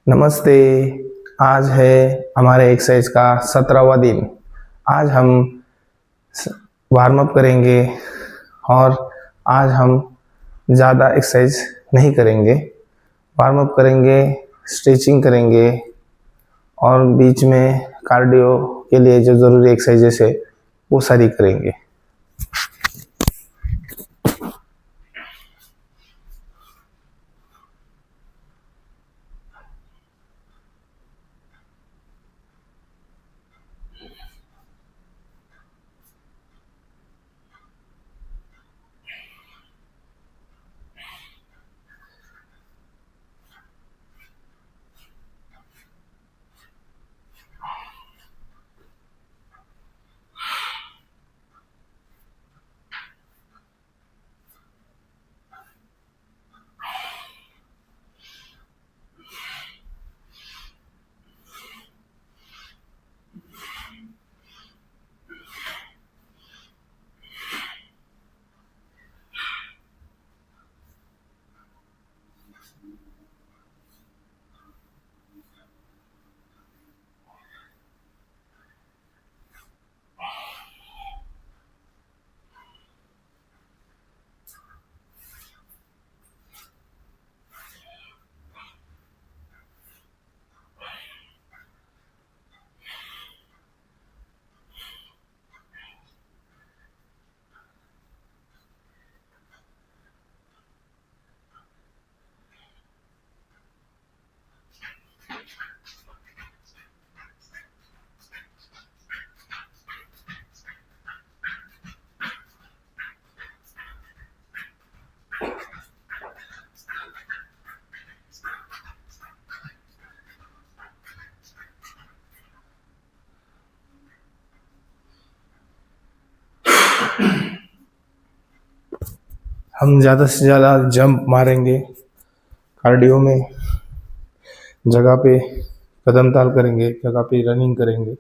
नमस्ते। आज है हमारे एक्सरसाइज का 17वां दिन। आज हम वार्म अप करेंगे और आज हम ज़्यादा एक्सरसाइज नहीं करेंगे। वार्म अप करेंगे, स्ट्रेचिंग करेंगे और बीच में कार्डियो के लिए जो ज़रूरी एक्सरसाइजेस है वो सारी करेंगे। हम ज़्यादा से ज़्यादा जंप मारेंगे, कार्डियो में जगह पे कदम ताल करेंगे, जगह पे रनिंग करेंगे।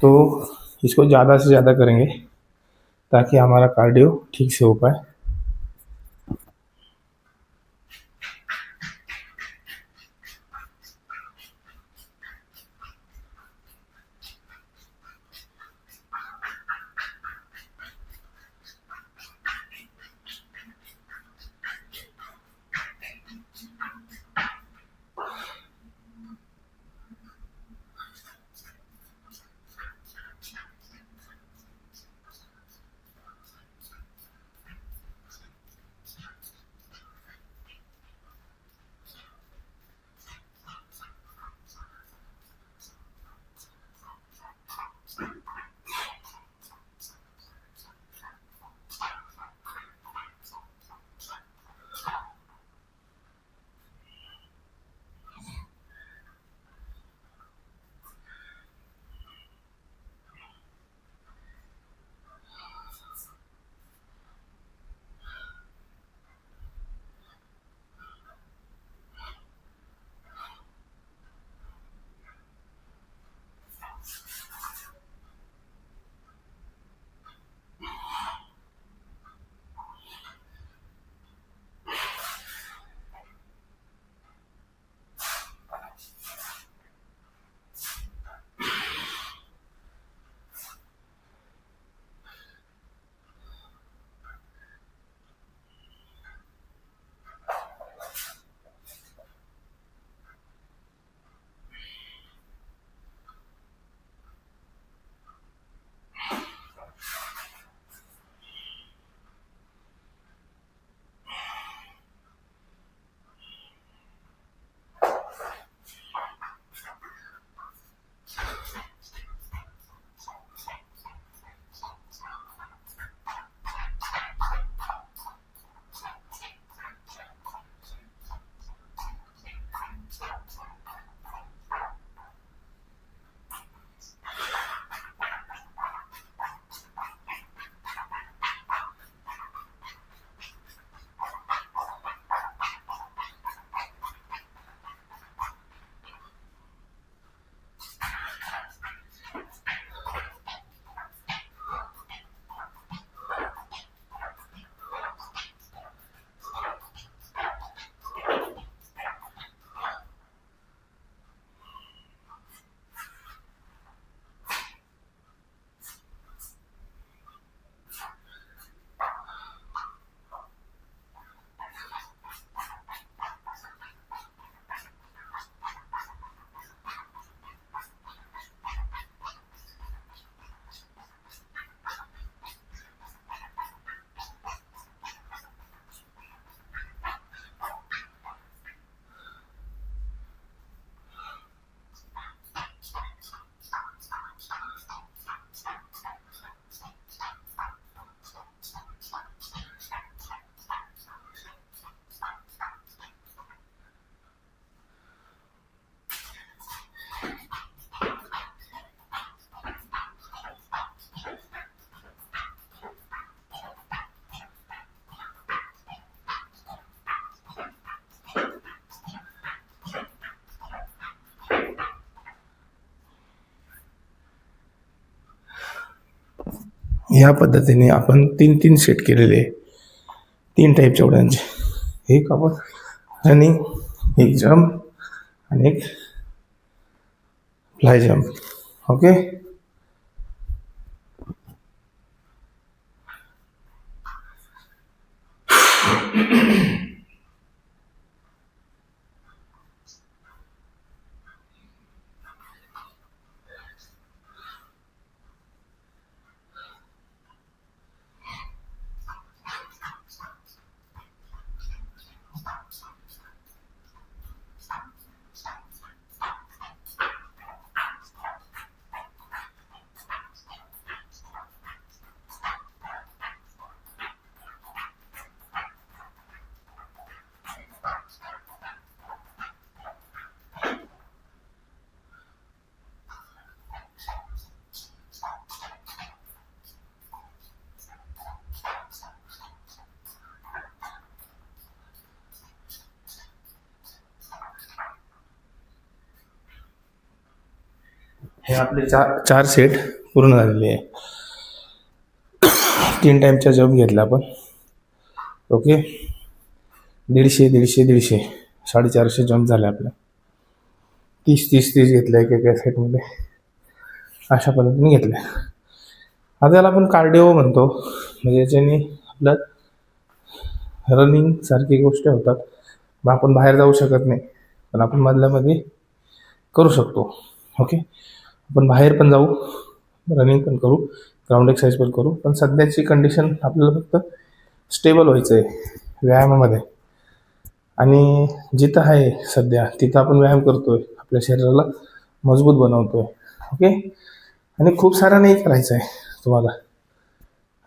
तो इसको ज़्यादा से ज़्यादा करेंगे ताकि हमारा कार्डियो ठीक से हो पाए। ह्या पद्धतीने आपण 3 सेट केलेले आहे, 3 टाईपच्या उड्यांचे. एक आपण रनिंग, एक जम्प आणि एक फ्लाय जम्प. ओके. हे आपले चार सेट पूर्ण झालेले आहे. 3 टाईमचा जम्प घेतला आपण. ओके. 150 450 जम्प झाले आपल्या. 30 घेतले एका सेटमध्ये. अशा पद्धतीने घेतले. आता याला आपण कार्डिओ म्हणतो. म्हणजे याच्याने आपलं रनिंग सारखी गोष्टी होतात. मग आपण बाहेर जाऊ शकत नाही, पण आपण मधल्यामध्ये करू शकतो. ओके. आपण बाहेर पण जाऊ, रनिंग पण करू, ग्राउंड एक्सरसाइज पण करू. पण सध्याची कंडिशन आपल्याला फक्त स्टेबल व्हायचं आहे व्यायामामध्ये. आणि जिथं आहे सध्या तिथं आपण व्यायाम करतोय, आपल्या शरीराला मजबूत बनवतोय. ओके. आणि खूप सारा नाही करायचं आहे तुम्हाला.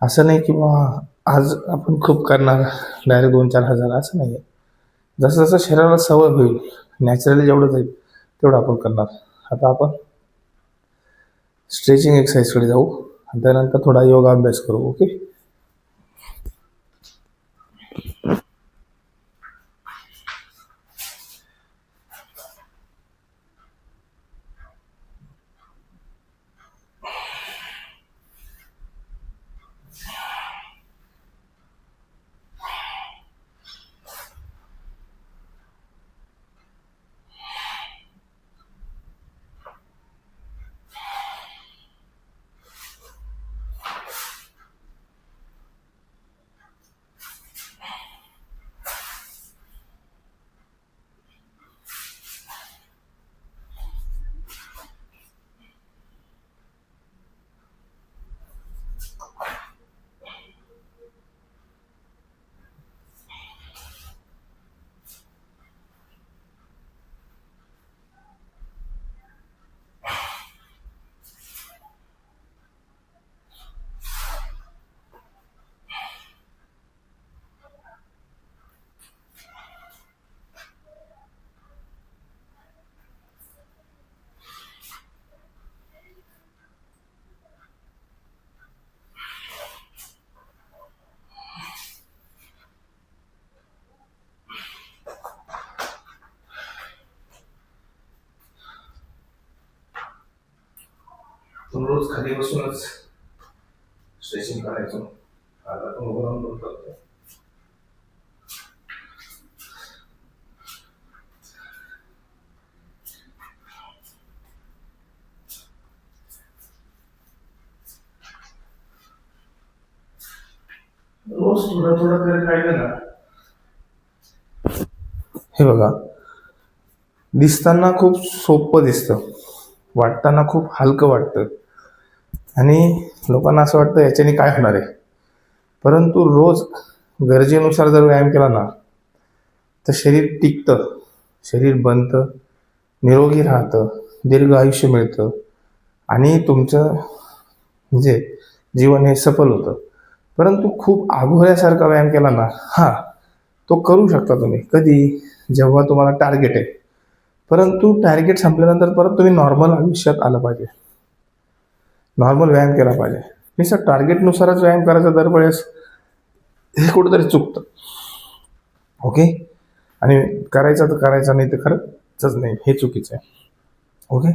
असं नाही की बा आज आपण खूप करणार डायरेक्ट 2-4 हजार, असं नाही आहे. जसं जसं शरीराला सवय होईल, नॅचरली जेवढं जाईल तेवढं आपण करणार. आता आपण स्ट्रेचिंग एक्सरसाइजकडे जाऊ आणि त्यानंतर थोडा योगा अभ्यास करू. ओके. आपण रोज खाली बसूनच स्ट्रेचिंग करायचो. आता आपण उभं राहून पण करतो. रोज थोडं करत राहिलं ना, हे बघा, दिसताना खूप सोपं दिसतं, वाटताना खूप हलकं वाटतं आणि लोकांना असं वाटतं याच्याने काय होणार आहे. परंतु रोज गरजेनुसार जर व्यायाम केला ना, तर शरीर टिकतं, शरीर बनतं, निरोगी राहतं, दीर्घ आयुष्य मिळतं आणि तुमचं म्हणजे जीवन हे सफल होतं. परंतु खूप आघोळ्यासारखा व्यायाम केला ना, तो करू शकता तुम्ही कधी, जेव्हा तुम्हाला टार्गेट आहे. परंतु टार्गेट संपल्यानंतर परत तुम्ही नॉर्मल आयुष्यात आलं पाहिजे, नॉर्मल व्यायाम केला पाहिजे. नुसतं टार्गेटनुसारच व्यायाम करायचा दरवेळेस, हे कुठंतरी चुकतं. ओके. आणि करायचं तर करायचं, नाही तर खरंच नाही, हे चुकीचं आहे. ओके.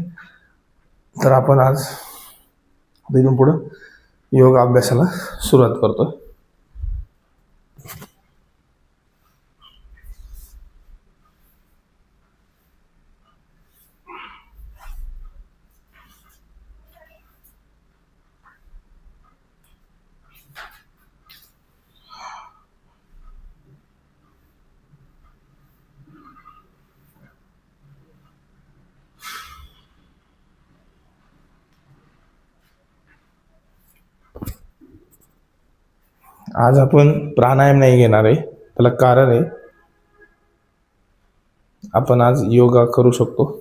तर आपण आज इथून पुढं योगा अभ्यासाला सुरुवात करतो. आज आपण प्राणायाम नाही घेणार आहे, त्याला कारण आहे. आपण आज योगा करू शकतो.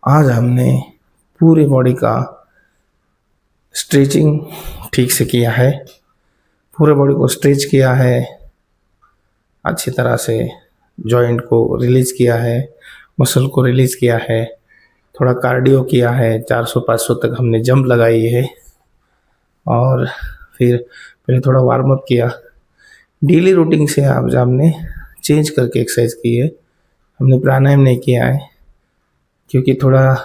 आज हमने पूरी बॉडी का स्ट्रेचिंग ठीक से किया है, पूरे बॉडी को स्ट्रेच किया है, अच्छी तरह से जॉइंट को रिलीज किया है, मसल को रिलीज किया है, थोड़ा कार्डियो किया है, 400-500 तक हमने जंप लगाई है और फिर पहले थोड़ा वार्म अप किया। डेली रूटीन से आज हमने चेंज करके एक्सरसाइज की है, हमने प्राणायाम नहीं किया है क्योंकि थोड़ा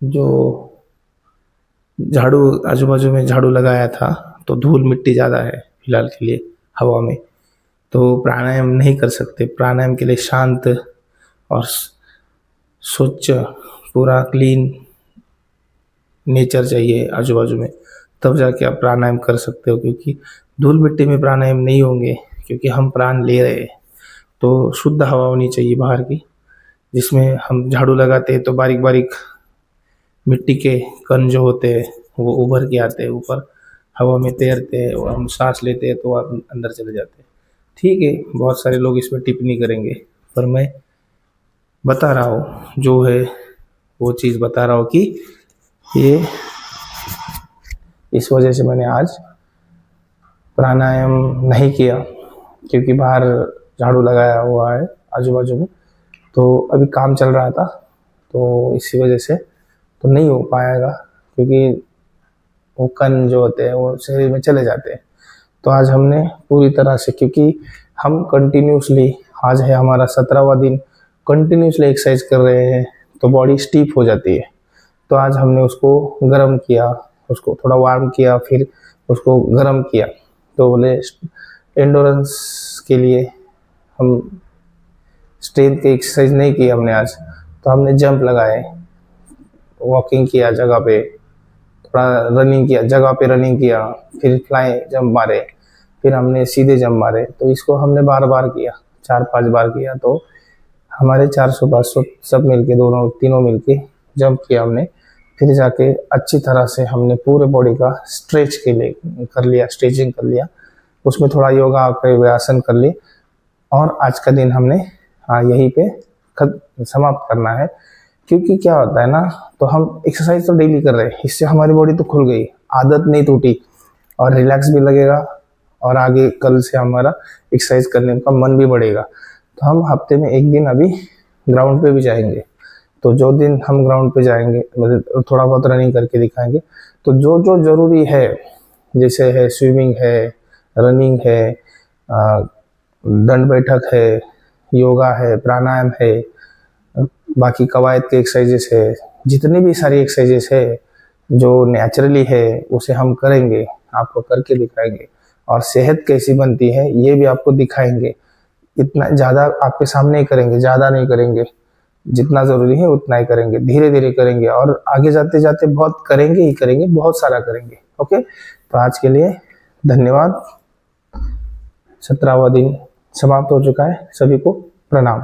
जो झाड़ू आजू बाजू में झाड़ू लगाया था तो धूल मिट्टी ज़्यादा है फिलहाल के लिए हवा में, तो प्राणायाम नहीं कर सकते। प्राणायाम के लिए शांत और स्वच्छ पूरा क्लीन नेचर चाहिए आजू बाजू में, तब जाके आप प्राणायाम कर सकते हो, क्योंकि धूल मिट्टी में प्राणायाम नहीं होंगे क्योंकि हम प्राण ले रहे हैं। तो शुद्ध हवा होनी चाहिए बाहर की, जिसमें हम झाड़ू लगाते हैं तो बारीक बारीक मिट्टी के कण जो होते हैं वो उभर के आते हैं ऊपर, हवा में तैरते हैं और हम सांस लेते हैं तो अंदर चले जाते हैं। ठीक है, बहुत सारे लोग इसमें टिप्पणी करेंगे, पर मैं बता रहा हूँ जो है वो चीज़ बता रहा हूँ कि ये इस वजह से मैंने आज प्राणायाम नहीं किया क्योंकि बाहर झाड़ू लगाया हुआ है आजू बाजू में, तो अभी काम चल रहा था तो इसी वजह से तो नहीं हो पाएगा, क्योंकि वो कण जो होते हैं वो शरीर में चले जाते हैं। तो आज हमने पूरी तरह से, क्योंकि हम कंटिन्यूसली, आज है हमारा 17वां दिन, कंटिन्यूसली एक्सरसाइज कर रहे हैं तो बॉडी स्टीफ हो जाती है। तो आज हमने उसको गर्म किया, उसको थोड़ा वार्म किया, फिर उसको गर्म किया। तो बोले एंडोरेंस के लिए हम स्ट्रेंथ की एक्सरसाइज नहीं की हमने आज, तो हमने जंप लगाए, वॉकिंग किया जगह पे, थोड़ा रनिंग किया जगह पे, रनिंग किया, फिर फ्लाई जंप मारे, फिर हमने सीधे जंप मारे। तो इसको हमने बार बार किया, 4-5 बार किया, तो हमारे 400-500 सब मिलके, दोनों तीनों मिलके जंप किया हमने। फिर जाके अच्छी तरह से हमने पूरे बॉडी का स्ट्रेच के लिए कर लिया, स्ट्रेचिंग कर लिया, उसमें थोड़ा योगा के आसन कर लिए। और आज का दिन हमने यहीं पे समाप्त करना है, क्योंकि क्या होता है ना, तो हम एक्सरसाइज तो डेली कर रहे हैं, इससे हमारी बॉडी तो खुल गई, आदत नहीं टूटी और रिलैक्स भी लगेगा और आगे कल से हमारा एक्सरसाइज करने का मन भी बढ़ेगा। तो हम हफ्ते में एक दिन अभी ग्राउंड पे भी जाएंगे, तो जो दिन हम ग्राउंड पे जाएंगे मतलब थोड़ा बहुत रनिंग करके दिखाएंगे, तो जो जो ज़रूरी है, जैसे है स्विमिंग है, रनिंग है, दंड बैठक है, योगा है, प्राणायाम है, बाकी कवायद के एक्सरसाइजेस है, जितनी भी सारी एक्सरसाइजेस है जो नेचुरली है उसे हम करेंगे, आपको करके दिखाएंगे। और सेहत कैसी बनती है ये भी आपको दिखाएंगे। इतना ज़्यादा आपके सामने ही करेंगे, ज़्यादा नहीं करेंगे, जितना ज़रूरी है उतना ही करेंगे, धीरे धीरे करेंगे और आगे जाते जाते बहुत करेंगे ही करेंगे, बहुत सारा करेंगे। ओके, तो आज के लिए धन्यवाद। 17वां दिन समाप्त हो चुका है, सभी को प्रणाम।